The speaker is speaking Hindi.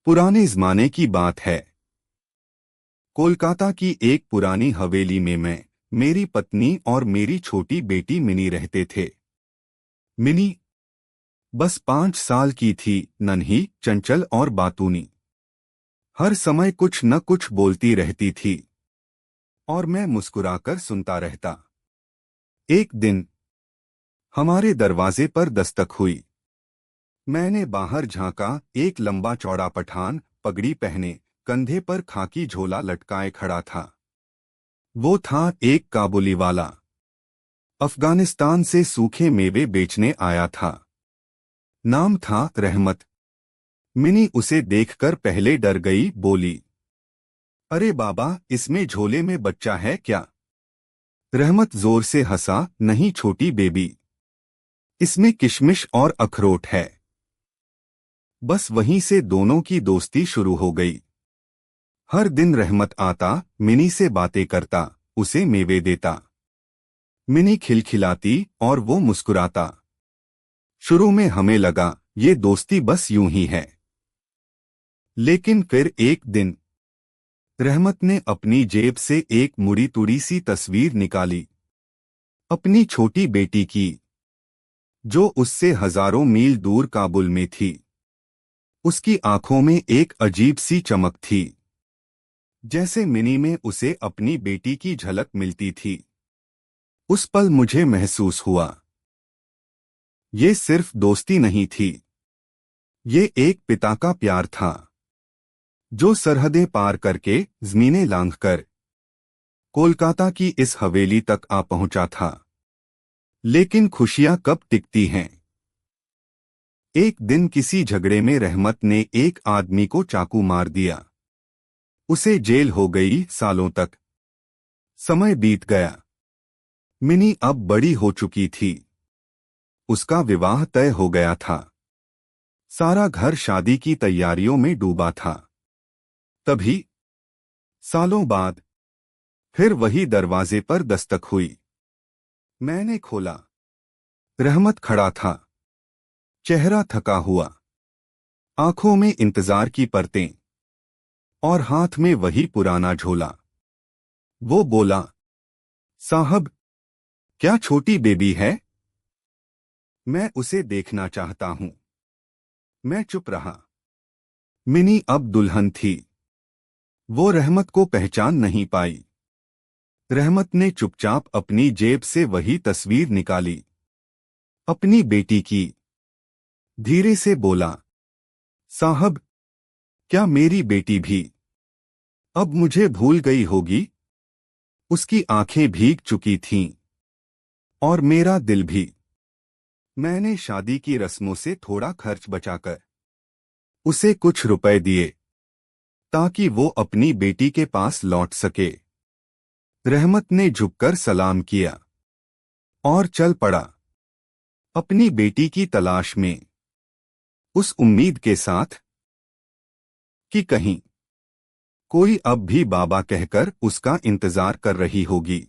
पुराने जमाने की बात है। कोलकाता की एक पुरानी हवेली में मैं, मेरी पत्नी और मेरी छोटी बेटी मिनी रहते थे। मिनी बस 5 साल की थी, नन्ही, चंचल और बातूनी। हर समय कुछ न कुछ बोलती रहती थी और मैं मुस्कुराकर सुनता रहता। एक दिन हमारे दरवाजे पर दस्तक हुई। मैंने बाहर झांका। एक लंबा चौड़ा पठान, पगड़ी पहने, कंधे पर खाकी झोला लटकाए खड़ा था। वो था एक काबुली वाला। अफगानिस्तान से सूखे मेवे बेचने आया था। नाम था रहमत। मिनी उसे देखकर पहले डर गई, बोली, अरे बाबा, इसमें झोले में बच्चा है क्या? रहमत जोर से हंसा, नहीं छोटी बेबी, इसमें किशमिश और अखरोट है। बस वहीं से दोनों की दोस्ती शुरू हो गई। हर दिन रहमत आता, मिनी से बातें करता, उसे मेवे देता। मिनी खिलखिलाती और वो मुस्कुराता। शुरू में हमें लगा ये दोस्ती बस यूं ही है। लेकिन फिर एक दिन रहमत ने अपनी जेब से एक मुड़ी तुड़ी सी तस्वीर निकाली, अपनी छोटी बेटी की, जो उससे हजारों मील दूर काबुल में थी। उसकी आंखों में एक अजीब सी चमक थी, जैसे मिनी में उसे अपनी बेटी की झलक मिलती थी। उस पल मुझे महसूस हुआ, ये सिर्फ दोस्ती नहीं थी, ये एक पिता का प्यार था, जो सरहदें पार करके, ज़मीनें लांघकर कोलकाता की इस हवेली तक आ पहुंचा था। लेकिन खुशियां कब टिकती हैं? एक दिन किसी झगड़े में रहमत ने एक आदमी को चाकू मार दिया। उसे जेल हो गई सालों तक। समय बीत गया। मिनी अब बड़ी हो चुकी थी। उसका विवाह तय हो गया था। सारा घर शादी की तैयारियों में डूबा था। तभी सालों बाद फिर वही दरवाजे पर दस्तक हुई। मैंने खोला। रहमत खड़ा था, चेहरा थका हुआ, आंखों में इंतजार की परतें, और हाथ में वही पुराना झोला। वो बोला, साहब, क्या छोटी बेबी है? मैं उसे देखना चाहता हूं। मैं चुप रहा। मिनी अब दुल्हन थी। वो रहमत को पहचान नहीं पाई। रहमत ने चुपचाप अपनी जेब से वही तस्वीर निकाली, अपनी बेटी की। धीरे से बोला, साहब, क्या मेरी बेटी भी अब मुझे भूल गई होगी? उसकी आंखें भीग चुकी थीं, और मेरा दिल भी। मैंने शादी की रस्मों से थोड़ा खर्च बचाकर उसे कुछ रुपए दिए, ताकि वो अपनी बेटी के पास लौट सके। रहमत ने झुककर सलाम किया और चल पड़ा, अपनी बेटी की तलाश में, उस उम्मीद के साथ कि कहीं कोई अब भी बाबा कहकर उसका इंतजार कर रही होगी।